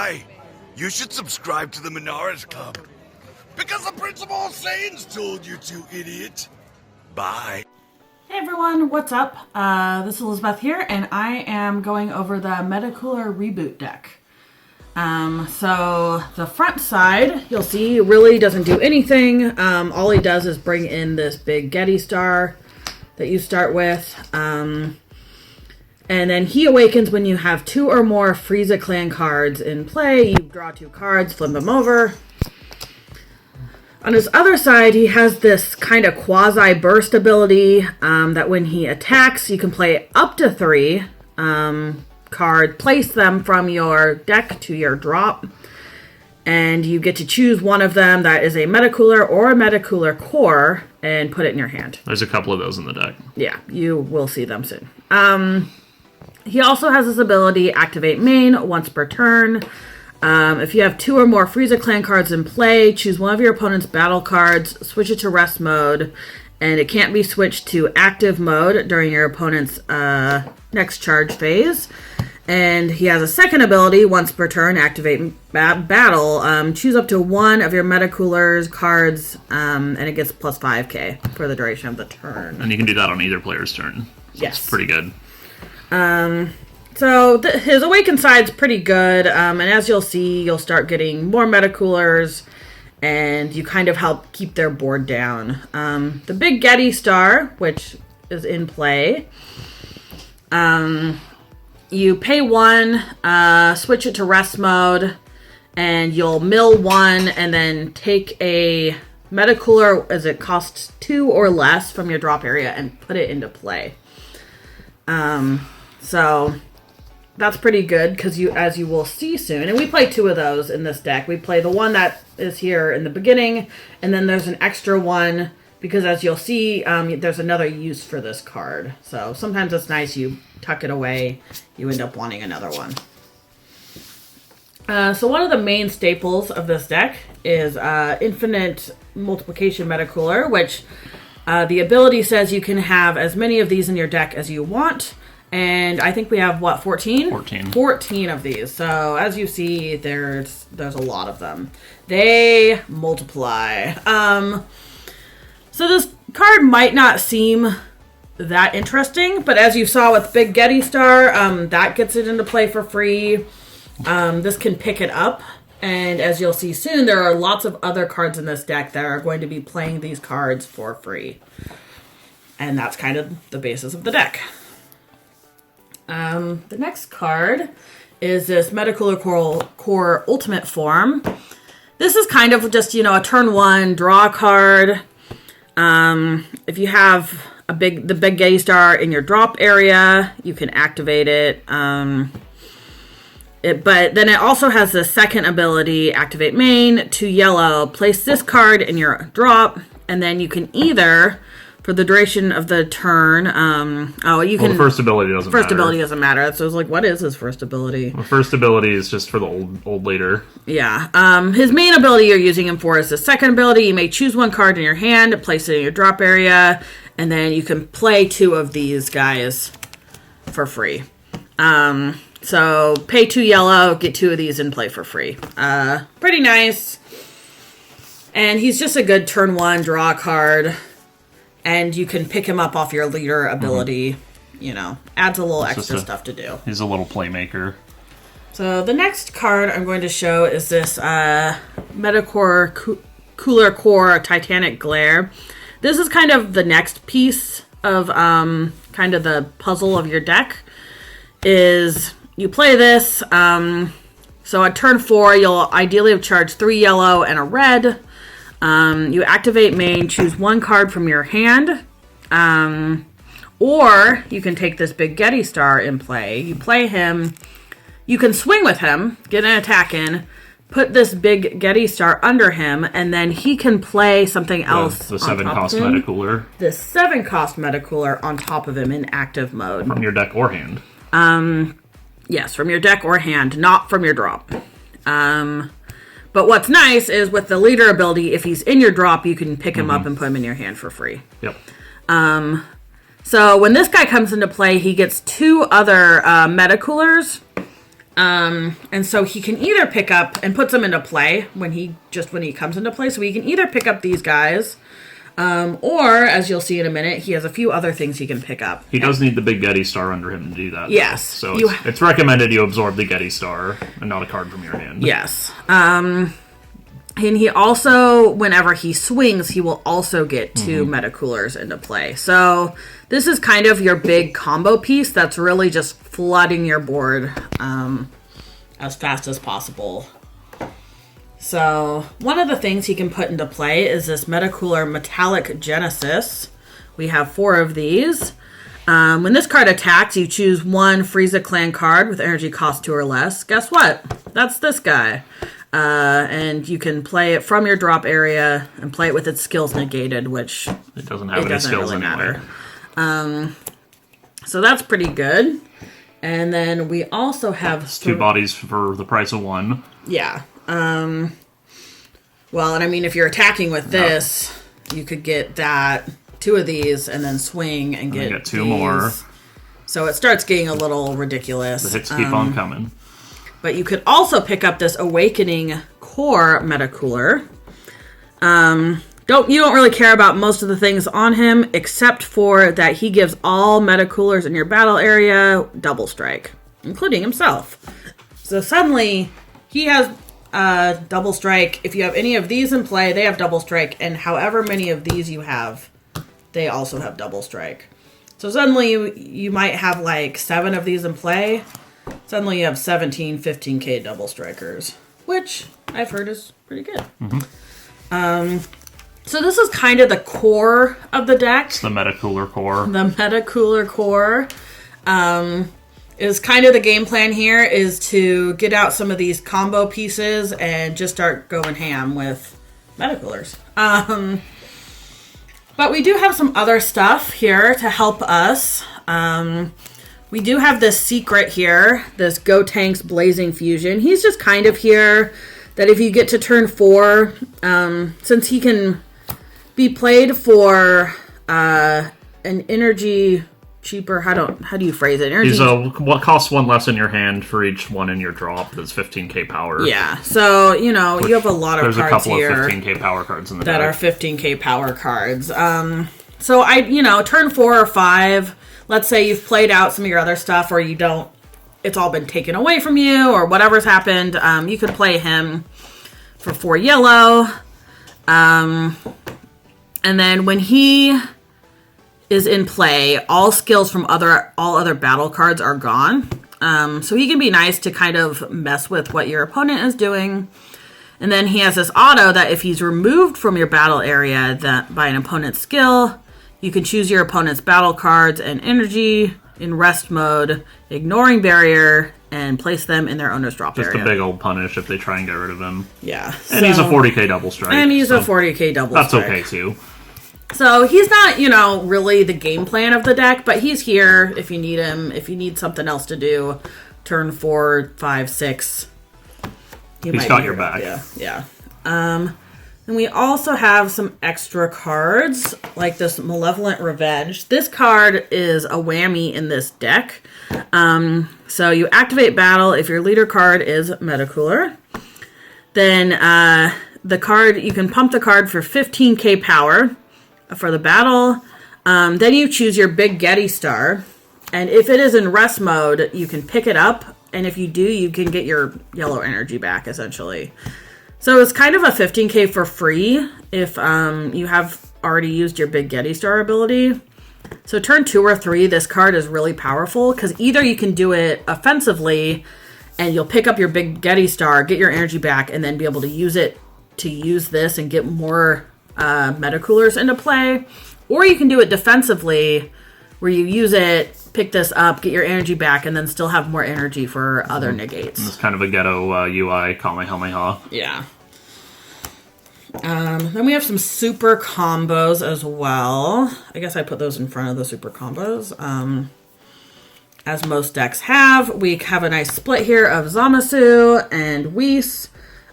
Why? You should subscribe to the Minaris Club. Because the Principal of Saiyans told you to, idiot. Bye. Hey everyone, what's up? This is Elizabeth here, and I am going over the Metacooler Reboot deck. So the front side, you'll see, really doesn't do anything. All he does is bring in this big Getty Star that you start with. And then he awakens when you have 2 or more Frieza Clan cards in play. You draw 2 cards, flip them over. On his other side, he has this kind of quasi-burst ability that when he attacks, you can play up to 3 cards, place them from your deck to your drop, and you get to choose one of them that is a Metacooler or a Metacooler Core and put it in your hand. There's a couple of those in the deck. Yeah, you will see them soon. He also has this ability, Activate Main, once per turn. If you have 2 or more Frieza Clan cards in play, choose one of your opponent's battle cards, switch it to rest mode, and it can't be switched to active mode during your opponent's next charge phase. And he has a second ability, once per turn, Activate Battle. Choose up to one of your Metacooler's cards, and it gets plus 5k for the duration of the turn. And you can do that on either player's turn. So yes. It's pretty good. So his Awakened side's pretty good, and as you'll see, you'll start getting more Metacoolers, and you kind of help keep their board down. The big Getty Star, which is in play, you pay 1, switch it to rest mode, and you'll mill 1, and then take a Metacooler as it costs 2 or less from your drop area and put it into play. So that's pretty good because as you will see soon, and we play 2 of those in this deck. We play the one that is here in the beginning, and then there's an extra one because as you'll see, there's another use for this card. So sometimes it's nice you tuck it away, you end up wanting another one. So one of the main staples of this deck is Infinite Multiplication Metacooler, which the ability says you can have as many of these in your deck as you want. And I think we have, 14? 14. 14 of these. So as you see, there's a lot of them. They multiply. So this card might not seem that interesting, but as you saw with Big Getty Star, that gets it into play for free. This can pick it up. And as you'll see soon, there are lots of other cards in this deck that are going to be playing these cards for free. And that's kind of the basis of the deck. The next card is this Metacooler Core Ultimate Form. This is kind of just, a turn 1 draw card. If you have the big Getty Star in your drop area, you can activate it. But then it also has the second ability, Activate Main, 2 yellow. Place this card in your drop, and then you can either, for the duration of the turn, the first ability doesn't matter. First ability doesn't matter. So I was like, what is his first ability? The first ability is just for the old leader. Yeah. His main ability you're using him for is the second ability. You may choose one card in your hand, place it in your drop area, and then you can play 2 of these guys for free. So pay 2 yellow, get 2 of these in play for free. Pretty nice. And he's just a good turn 1 draw card. And you can pick him up off your leader ability. Adds a little extra stuff to do. He's a little playmaker. So the next card I'm going to show is this Metacooler Core Titanic Glare. This is kind of the next piece of kind of the puzzle of your deck. Is you play this. So at turn 4, you'll ideally have charged 3 yellow and a red. You activate main, choose 1 card from your hand, or you can take this big Getty Star in play. You play him, you can swing with him, get an attack in, put this big Getty Star under him, and then he can play something else. The 7-cost Metacooler. The 7-cost Metacooler on top of him in active mode. From your deck or hand. Yes, from your deck or hand, not from your drop. But what's nice is with the leader ability, if he's in your drop, you can pick him up and put him in your hand for free. Yep. So when this guy comes into play, he gets 2 other Metacoolers And so he can either pick up and puts them into play when he comes into play. So he can either pick up these guys, or as you'll see in a minute, he has a few other things he can pick up. He does need the big Getty Star under him to do that. Yes. So it's recommended you absorb the Getty Star and not a card from your hand. Yes. And he also, whenever he swings, he will also get 2 Metacoolers into play. So this is kind of your big combo piece that's really just flooding your board as fast as possible. So one of the things he can put into play is this Metacooler Metallic Genesis. We have 4 of these. When this card attacks, you choose 1 Frieza Clan card with energy cost 2 or less. Guess what? That's this guy. And you can play it from your drop area and play it with its skills negated, which it doesn't have any skills really anyway. Matter. So that's pretty good. And then we also have 2 bodies for the price of 1. Yeah. Well, and I mean, if you're attacking with this, you could get that 2 of these and then swing and get 2 these. more. So it starts getting a little ridiculous. The hits keep on coming. But you could also pick up this Awakening Core Metacooler. You don't really care about most of the things on him, except for that he gives all Metacoolers in your battle area double strike, including himself. So suddenly, he has double strike. If you have any of these in play, they have double strike, and however many of these you have, they also have double strike. So suddenly, you might have like 7 of these in play. Suddenly you have 17, 15k double strikers, which I've heard is pretty good. So this is kind of the core of the deck. It's the Metacooler Core. The Metacooler Core is kind of the game plan here is to get out some of these combo pieces and just start going ham with Metacoolers. But we do have some other stuff here to help us. We do have this secret here, this Gotenks Blazing Fusion. He's just kind of here that if you get to turn 4, since he can be played for an energy cheaper, how do you phrase it? Energy, He's what costs 1 less in your hand for each 1 in your drop. That's 15k power. Yeah, so you have a lot of there's cards a couple here of 15k power cards in the that deck. are 15k power cards. So turn 4 or 5. Let's say you've played out some of your other stuff, or you don't. It's all been taken away from you, or whatever's happened. You could play him for 4 yellow. And then when he is in play, all skills from all other battle cards are gone. So he can be nice to kind of mess with what your opponent is doing. And then he has this auto that if he's removed from your battle area by an opponent's skill, you can choose your opponent's battle cards and energy in rest mode, ignoring barrier, and place them in their owner's drop area. Just a big old punish if they try and get rid of him. Yeah. And he's a 40k double strike. And he's a 40k double that's strike. okay too. So he's not, really the game plan of the deck, but he's here if you need him. If you need something else to do, turn 4, 5, 6. He's got your back. Yeah. And we also have some extra cards, like this Malevolent Revenge. This card is a whammy in this deck. So you activate battle if your leader card is Metacooler. Then you can pump the card for 15k power for the battle. Then you choose your big Getty Star. And if it is in rest mode, you can pick it up. And if you do, you can get your yellow energy back, essentially. So it's kind of a 15k for free if you have already used your big Getty Star ability. So turn 2 or 3, this card is really powerful because either you can do it offensively and you'll pick up your big Getty Star, get your energy back, and then be able to use this and get more Metacoolers into play. Or you can do it defensively where you use it, pick this up, get your energy back, and then still have more energy for other negates. It's kind of a ghetto UI Kamehameha. Yeah. Then we have some super combos as well. I guess I put those in front of the super combos. As most decks have, we have a nice split here of Zamasu and Whis.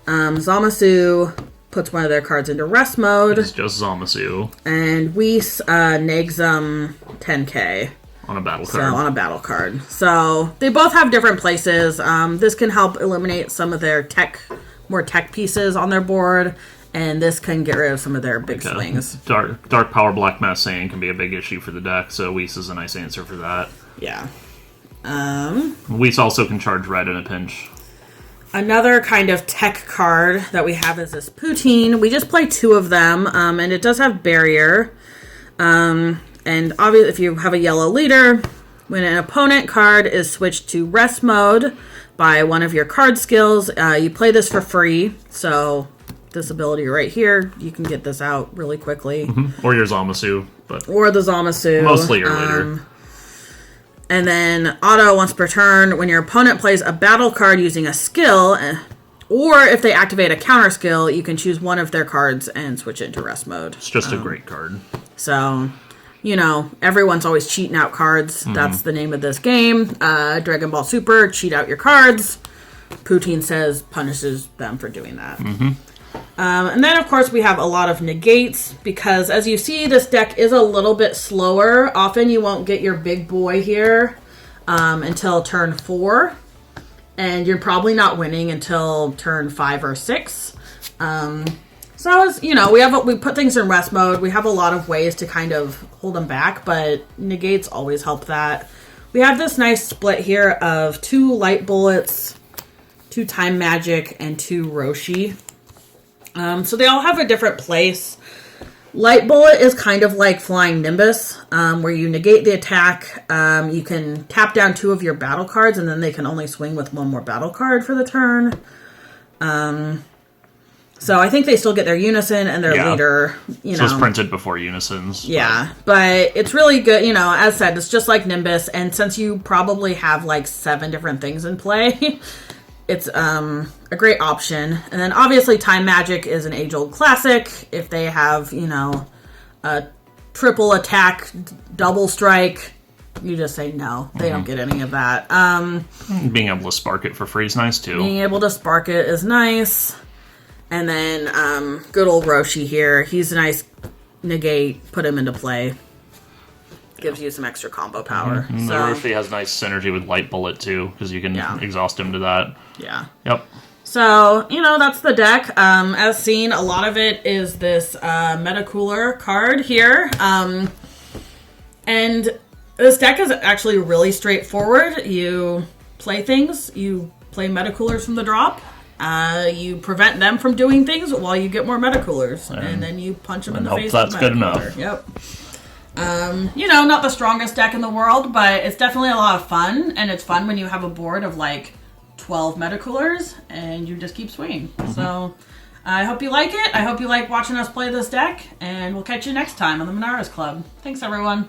Zamasu puts one of their cards into rest mode. It's just Zamasu. And Whis nags them 10k. On a battle So card. on a battle card. So they both have different places. This can help eliminate some of their more tech pieces on their board, and this can get rid of some of their big swings. Dark Power Black Mass Saiyan can be a big issue for the deck, so Whis is a nice answer for that. Yeah. Whis also can charge red in a pinch. Another kind of tech card that we have is this Poutine. We just play 2 of them, and it does have barrier. And obviously, if you have a yellow leader, when an opponent card is switched to rest mode by one of your card skills, you play this for free. So this ability right here, you can get this out really quickly. Or your Zamasu. Or the Zamasu. Mostly your leader. And then auto once per turn, when your opponent plays a battle card using a skill, or if they activate a counter skill, you can choose one of their cards and switch it into rest mode. It's just a great card. So, everyone's always cheating out cards. That's the name of this game. Dragon Ball Super, cheat out your cards. Poutine says punishes them for doing that. And then, of course, we have a lot of negates, because as you see, this deck is a little bit slower. Often you won't get your big boy here until turn 4, and you're probably not winning until turn 5 or 6. So, as we put things in rest mode. We have a lot of ways to kind of hold them back, but negates always help that. We have this nice split here of 2 light bullets, 2 time magic, and 2 Roshi. So they all have a different place. Light bullet is kind of like flying Nimbus, where you negate the attack. You can tap down 2 of your battle cards, and then they can only swing with 1 more battle card for the turn. So I think they still get their unison and their leader. So it's printed before unisons. Yeah, but it's really good. As said, it's just like Nimbus, and since you probably have like 7 different things in play, it's a great option. And then obviously Time Magic is an age-old classic. If they have, a triple attack, double strike, you just say no. They don't get any of that. Being able to spark it for free is nice too. Being able to spark it is nice. And then good old Roshi here. He's a nice negate. Put him into play. Gives you some extra combo power. Mm-hmm. So Roshi has nice synergy with Light Bullet too, because you can exhaust him to that. Yeah. Yep. So, that's the deck. As seen, a lot of it is this Metacooler card here. And this deck is actually really straightforward. You play things. You play Metacoolers from the drop. You prevent them from doing things while you get more Metacoolers. And then you punch them in the face with that's good enough. Yep. Not the strongest deck in the world, but it's definitely a lot of fun. And it's fun when you have a board of like 12 Metacoolers and you just keep swinging. So I hope you like it. I hope you like watching us play this deck, and we'll catch you next time on the Menares Club. Thanks, everyone.